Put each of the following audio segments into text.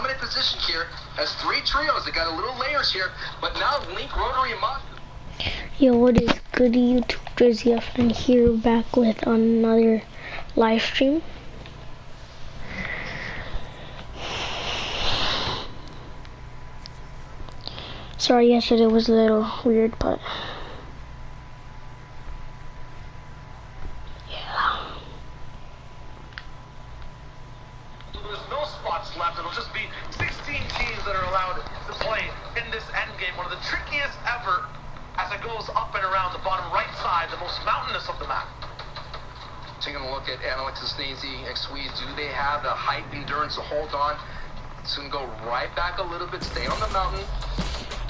dominant position here. Has 3 trios. They got a little layers here, but now Link, Rotary, and Moss. Yo, what is good YouTube? drizzFN here, back with another live stream. Sorry, yesterday was a little weird, but yeah. There's no spots left. It'll just be 16 teams that are allowed to play in this end game. One of the trickiest ever, as it goes up and around the bottom right side, the most mountainous of the map. Taking a look at Alex and Sneezy and Squeeze. Do they have the height endurance to hold on? It's going to go right back a little bit, stay on the mountain.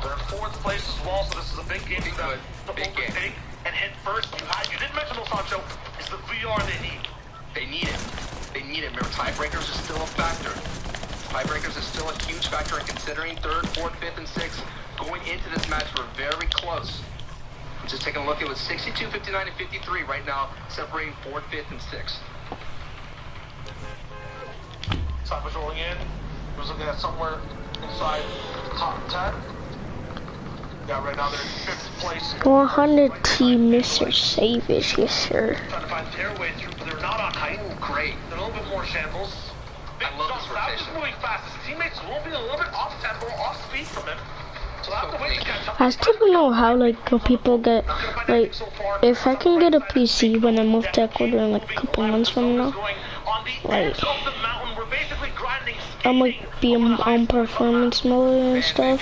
They're in 4th place as well, so this is a big game for them. Big game. Take and hit first. You didn't mention those, Sancho. It's the VR they need. They need it. They need it. Remember, tiebreakers is still a factor. Tiebreakers is still a huge factor, and considering 3rd, 4th, 5th, and 6th going into this match, we're very close. I'm just taking a look. It was 62, 59, and 53 right now, separating 4th, 5th, and 6th. Savage rolling in. He was looking at somewhere inside the top 10. Yeah, right now they're in 5th place. 100 team Mr. Savage, yes sir. Trying to find their way through, but they're not on height. Ooh, great. They're a little bit more shambles. I love this rotation. Savage is moving fast. His teammates will be a little bit off tempo, off speed from him. So they'll have to wait to catch up. I still don't know how people get, like, if I can get a PC when I move to Ecuador in like a couple months from now, like, I might be on performance mode and stuff,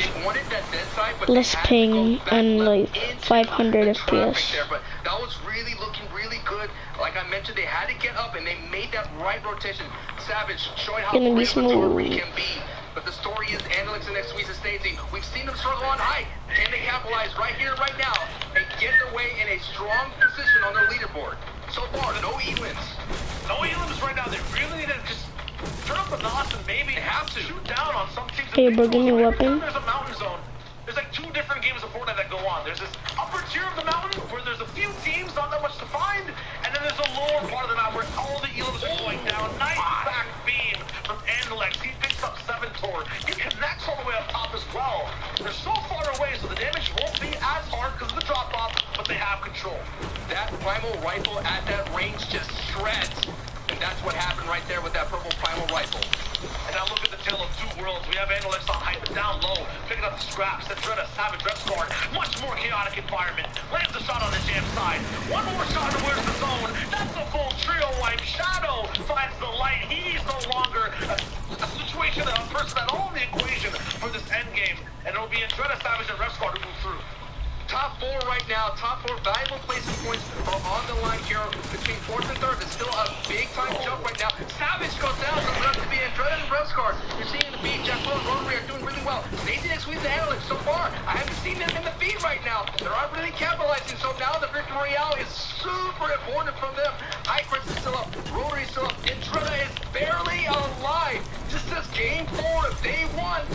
less ping and like 500 FPS. But that was really looking really good. Like I mentioned, they had to get up and they made that right rotation. Savage showing how Gonna be great of a smooth. he can be. But the story is Alex and Squeeze and Stacey. We've seen them struggle on height. Can they capitalize right here, right now, and get their way in a strong position on their leaderboard? So far, no elims. No elims right now. They really need to just turn up the notch and maybe have to shoot down on some teams. Hey, bro, give me a weapon. There's a mountain zone. There's like 2 different games of Fortnite that go on. There's this upper tier of the mountain where there's a few teams, not that much to find, and then there's a lower part of the map where all the elims are going down. Nice back beam from Andalex. He picks up 7 Tor. He connects all the way up top as well. They're so far away, so the damage won't be as hard because of the drop off, but they have control. That primal rifle at that range just shreds. And that's what happened right there with that purple primal rifle. And now look at the tale of 2 worlds. We have Andalex on height, but down low, picking up the scraps. Then Dredd, Savage, Red Squad. Much more chaotic environment. Lands a shot on the jam side. One more shot, and where's the zone? That's a full trio wipe. Shadow finds the light. He's no longer a situation, a person at all in the equation for this end game. And it'll be Dredd, Savage, and Red Squad who move through. Top 4 right now, top 4 valuable placement points are on the line here between 4th and 3rd. It's still a big time jump right now. Savage goes down, so it's up to be Andretta and Revscar. You're seeing the feed. Jack Rowe and Rotary are doing really well. Stacey and Squeeze and Alex so far. I haven't seen them in the feed right now. They're not really capitalizing, so now the victory royale is super important from them. High Chris is still up, Rotary is still up, Andretta is barely alive. This is game 4 of day 1.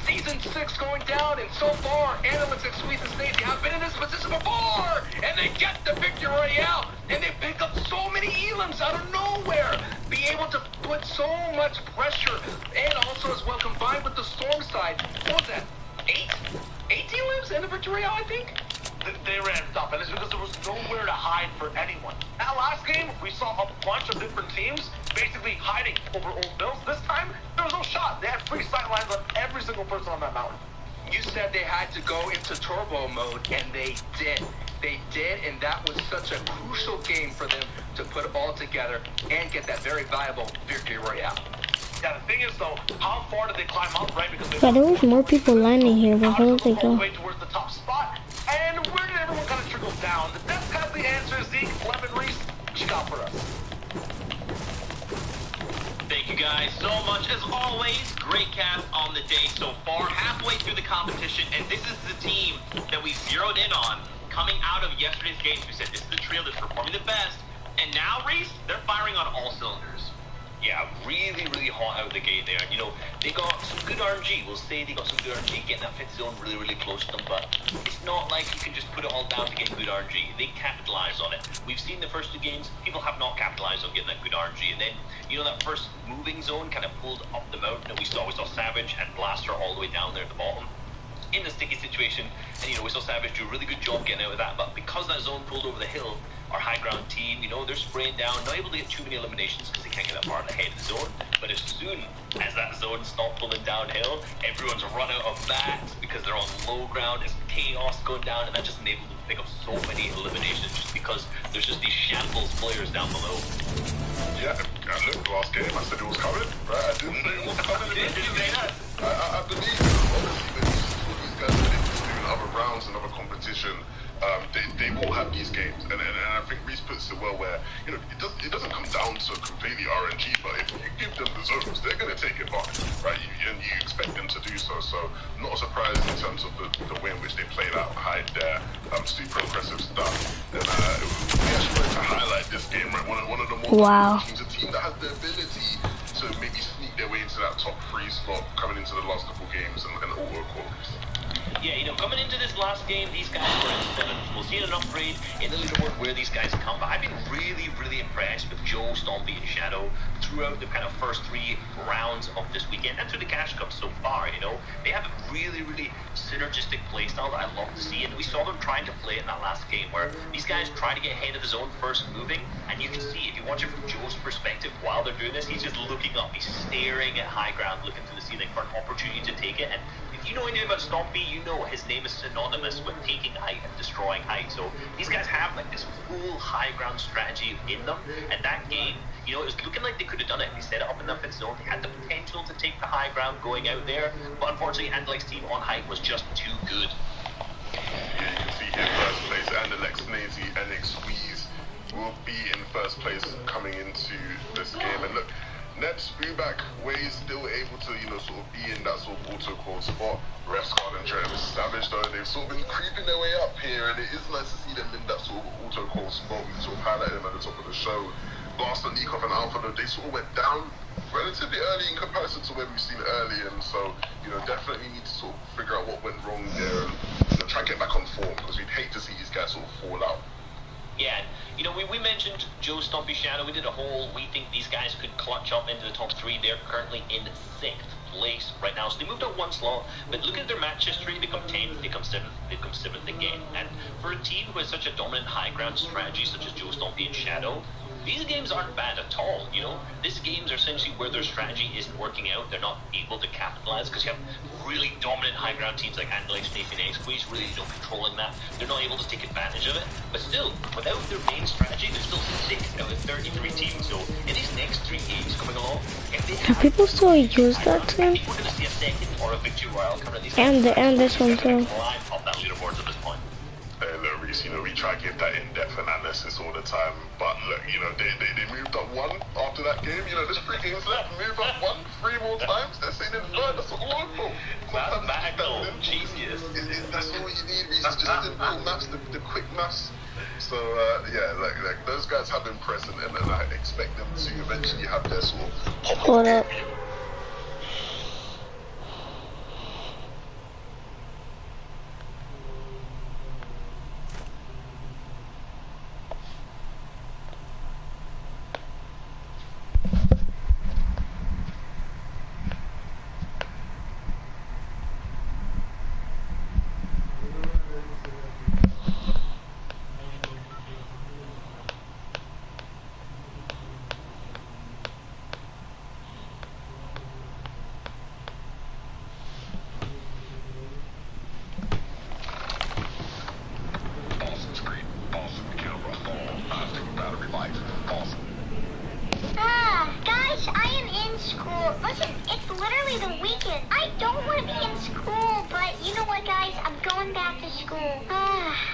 Season 6 going down, and so far, Alex and Squeeze and Stacey have been in this position before, and they get the victory royale, and they pick up so many elims out of nowhere, be able to put so much pressure, and also as well combined with the storm side. What was that? 8 elims in the victory royale, I think. They ramped up, and it's because there was nowhere to hide for anyone. That last game, we saw a bunch of different teams basically hiding over old bills. This time, there was no shot. They had free sight lines on every single person on that mountain. You said they had to go into turbo mode, and they did. They did, and that was such a crucial game for them to put it all together and get that very valuable victory royale. Yeah, the thing is, though, how far did they climb up, right? Because Yeah, there was more people landing here, but where did they all go? the way towards the top spot. And where did everyone kind of trickle down? The Death has the answer. Zeke, Lemon, Reese, what you got for us? Thank you guys so much. As always, great cast on the day so far. Halfway through the competition, and this is the team that we zeroed in on coming out of yesterday's games. We said this is the trio that's performing the best. And now, Reese, they're firing on all cylinders. Yeah, really, really hot out of the gate there. And, you know, they got some good RNG. We'll say they got some good RNG, getting that fifth zone really, really close to them. But it's not like you can just put it all down to get good RNG. They capitalize on it. We've seen the first two games, people have not capitalized on getting that good RNG. And then, you know, that first moving zone kind of pulled up the mountain. And we saw Savage and Blaster all the way down there at the bottom in the sticky situation. And, you know, we saw Savage do a really good job getting out of that. But because that zone pulled over the hill, our high ground team, you know, they're spraying down, not able to get too many eliminations because they can't get that far ahead of the zone. But as soon as that zone stopped pulling downhill, everyone's run out of mats because they're on low ground. It's chaos going down, and that just enabled them to pick up so many eliminations just because there's just these shambles players down below. Yeah, look, last game I said it was coming, right? I didn't say it was coming. Did you say that? I believe, honestly, when you see what these guys are doing other rounds and other competition, they will have these games, and I think Reese puts it well where, you know, it doesn't come down to completely RNG, but if you give them the zones, they're going to take advantage, right? And you expect them to do so. So not a surprise in terms of the way in which they played out, hide their super impressive stuff. And we actually wanted to highlight this game, right? One of the more teams, a team that has the ability to maybe sneak their way into that top 3 spot coming into the last couple games and auto qualifies. Yeah, you know, coming into this last game, these guys were in 7th. We'll see an upgrade in the leaderboard where these guys come. But I've been really, really impressed with Joe, Stompy, and Shadow throughout the kind of first 3 rounds of this weekend and through the Cash Cup so far, you know. They have a really, really synergistic playstyle that I love to see. And we saw them trying to play in that last game where these guys try to get ahead of the zone first moving. And you can see, if you watch it from Joe's perspective while they're doing this, he's just looking up. He's staring at high ground, looking to the ceiling for an opportunity to take it. And if you know anything about Stompy, you know his name is synonymous with taking height and destroying height. So these guys have like this full high ground strategy in them. And that game, you know, it was looking like they could have done it. They set it up in the 5th zone. They had the potential to take the high ground going out there. But unfortunately, Andelex's team on height was just too good. Yeah, you can see here first place, Andelex, Nazy, and Squeeze will be in first place coming into this game. And look, Nets, Booback, Way still able to, you know, sort of be in that sort of auto-call spot. Refscard and Travis Savage, though, they've sort of been creeping their way up here, and it is nice to see them in that sort of auto-call spot. We sort of highlighted them at the top of the show. Blaster, Nikov, and Alpha, though, they sort of went down relatively early in comparison to where we've seen it early, and so, you know, definitely need to sort of figure out what went wrong there and, you know, try and get back on form, because we'd hate to see these guys sort of fall out. Yeah, you know, we mentioned Joe, Stompy, Shadow. We did a whole, we think these guys could clutch up into the top 3. They're currently in 6th place right now. So they moved up 1 slot, but look at their match history. They come 10th, they come 7th, they come 7th again. And for a team who has such a dominant high ground strategy, such as Joe, Stompy, and Shadow, these games aren't bad at all, you know. These games are essentially where their strategy isn't working out. They're not able to capitalize because you have really dominant high ground teams like Andelex, Nathan, and Squeeze really, you know, controlling that. They're not able to take advantage of it. But still, without their main strategy, they're still 6 out of 33 teams. So in these next 3 games coming along, if they have people still use that team? too? We're going to see a second or a victory royale coming in these And this one too. climb up that leaderboard at this point. Look, Reese, you know, we try to give that in-depth analysis all the time, but look, you know, they moved up 1 after that game. You know, there's 3 games left. Move up 1, 3 more times. They're sitting in 3rd. That's local. Mathematical genius. That's all you need, Reese. Just simple maths, the quick maths. So yeah, like those guys have been present, and I expect them to eventually have their sort of pop up. Hold up. Guys, I am in school. Listen, it's literally the weekend. I don't want to be in school, but you know what, guys? I'm going back to school.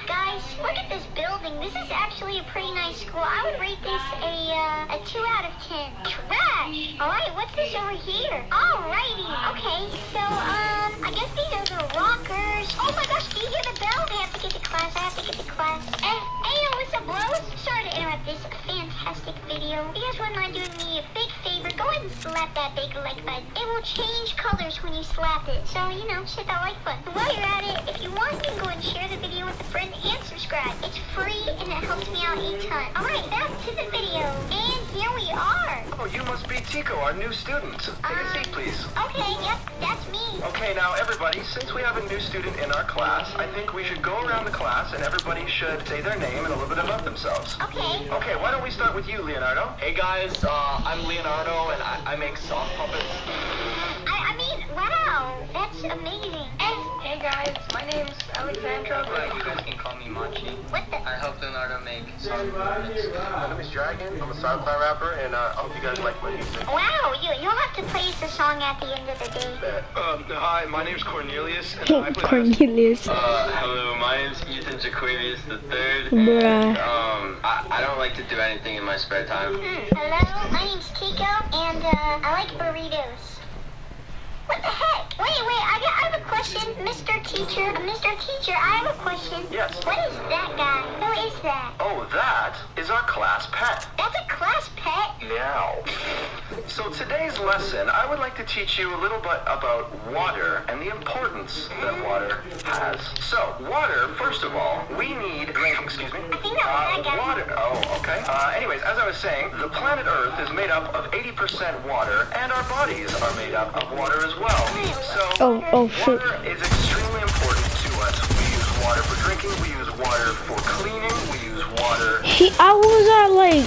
Guys, look at this building. This is actually a pretty nice school. I would rate this a 2 out of 10. Trash! Alright, what's this over here? Alrighty. Okay, so, I guess these are the rockers. Oh my gosh, do you hear the bell? I have to get to class. And, hey, what's up, bros? Sorry to interrupt this fantastic fantastic video. If you guys wouldn't mind doing me a big favor, go ahead and slap that big like button. It will change colors when you slap it. So, you know, hit that like button. While you're at it, if you want, you can go and share the video with a friend and subscribe. It's free and it helps me out a ton. Alright, back to the video. And here we are. Oh, you must be Tico, our new student. Take a seat, please. Okay, yep, that's me. Okay, now everybody, since we have a new student in our class, I think we should go around the class and everybody should say their name and a little bit about themselves. Okay. Okay, why don't we start with you, Leonardo? Hey guys, I'm Leonardo and I make soft puppets. I mean, wow, that's amazing. Hey guys, my name's Alexandra. You guys can call me Machi. What the? I help Leonardo make soft puppets. My name is Dragon. I'm a SoundCloud rapper, and I hope you guys like my music. Wow, you'll have to play the song at the end of the day. Hi, my name's Cornelius, and I play Cornelius. Hello, my name's Ethan Jaquarius III. Bruh. I don't like to do anything in my spare time. Hello, my name's Tico, and I like burritos. What the heck? Wait, I have a question, Mr. Teacher. Mr. Teacher, I have a question. Yes. What is that guy? Who is that? Oh, that is our class pet. That's a class pet? Meow. So today's lesson, I would like to teach you a little bit about water and the importance that water has. So, water, first of all, we need, excuse me, I think that was that guy. water. Oh, okay. Anyways, as I was saying, the planet Earth is made up of 80% water, and our bodies are made up of water as well. So, Oh, shoot. water is extremely important to us. We use water for drinking, we use water for cleaning, we use water... I was at like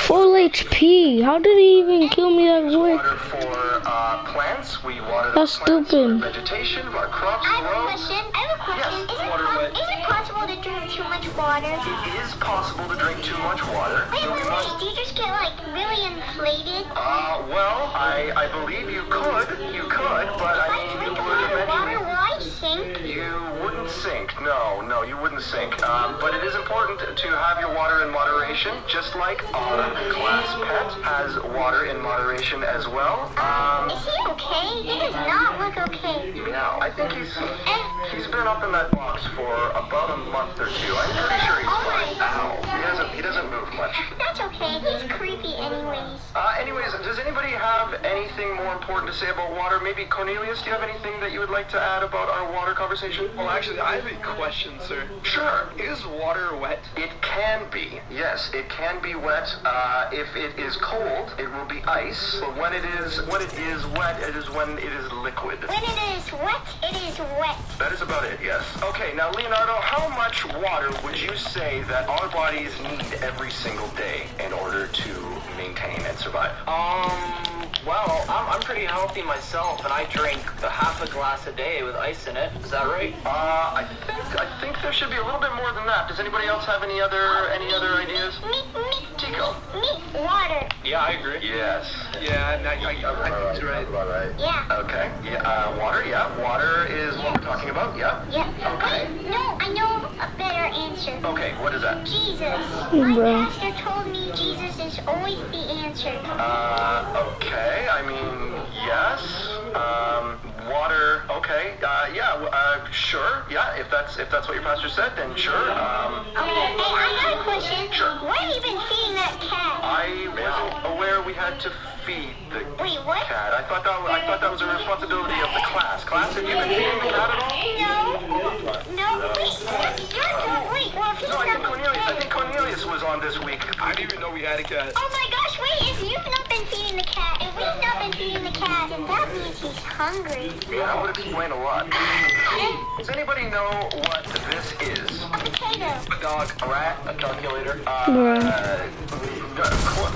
full HP. How did he even kill me that quick? Water for plants, we water the That's plants, stupid. for vegetation, our crops I have a grow. question. Yes, water wet. Is it possible to drink too much water? It is possible to drink too much water. Wait, So we must... do you just get like really inflated? Well, I believe you could, but I If I mean, drink you a would lot of water, eventually... will I sink? You wouldn't sink. No, you wouldn't sink. But it is important to have your water in moderation, just like our class pet has water in moderation as well. Is he okay? He does not look okay. Yeah, I think he's been up in that box for about a month or two. I'm pretty sure he's fine. Ow. He doesn't move much. That's okay. He's creepy anyways. Anyways, does anybody have anything more important to say about water? Maybe Cornelius, do you have anything that you would like to add about our water conversation? Well, actually, I have a question, sir. Sure. Is water wet? It can be. Yes, it can be wet. If it is cold, it will be ice. But when it is wet, it is when it is liquid. When it is wet, it is wet. That is about it, yes. Okay, now Leonardo, how much water would you say that our bodies need every single day in order to maintain and survive? Well, I'm pretty healthy myself, and I drink half a glass a day with ice in it. Is that right? I think there should be a little bit more than that. Does anybody else have any other ideas? Me, Tico. water. Yeah, I agree. Yes. Yeah, I think he's right. Yeah. Okay. Yeah. Water. Yeah. Water is what we're talking about. Yeah. Yeah. Okay. Wait, no, I know a better answer. Okay. What is that? Jesus. My Bro. pastor told me Jesus is always the answer. Okay. I mean, yes. Water. Okay. Yeah. Sure. Yeah. If that's what your pastor said, then sure. Okay, hey, I got a question. Sure. Why have you been feeding that cat? I wasn't aware we had to feed the Wait, what? cat. I thought that was a responsibility of the class. Class, have you been feeding the cat at all? No, wait, wait, well, if he's No, not... I think Cornelius was on this week. I didn't even know we had a cat. Oh my gosh, wait, if you've not been feeding the cat, if we've not been feeding the cat, then that means he's hungry. Yeah, that would explain a lot. Does anybody know what this is? A potato. A dog, a rat, a calculator?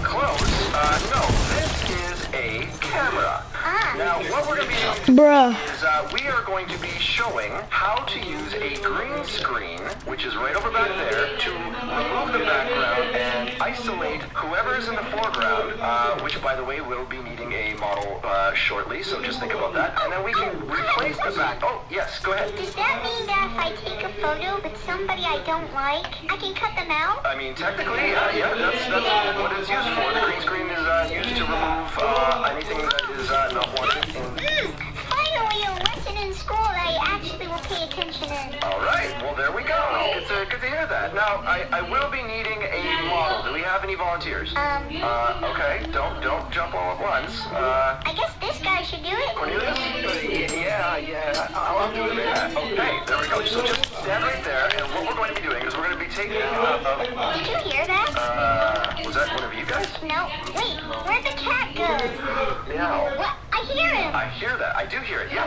Close. No, this is a camera. Now, what we're going to be doing Bruh. is we are going to be showing how to use a green screen, which is right over back there, to remove the background and isolate whoever is in the foreground, which, by the way, will be needing a model shortly, so just think about that. And then we can replace the back. Oh, yes, go ahead. Does that mean that if I take a photo with somebody I don't like, I can cut them out? I mean, technically, yeah, that's what it's used for. The green screen is used to remove anything that is not wanted. Finally, a lesson in school that I actually will pay attention in. All right, well, there we go. Good to hear that. Now, I will be needing a bottle. Do we have any volunteers? Okay. Don't jump all at once. I guess this guy should do it. Cornelius? Yeah. I'll do it. Yeah. Okay, there we go. So just stand right there, and what we're going to be doing is we're going to be taking. Did you hear that? Was that one of you guys? No. Wait, where'd the cat go? Meow. What? I hear him. I hear that. I do hear it. Yeah.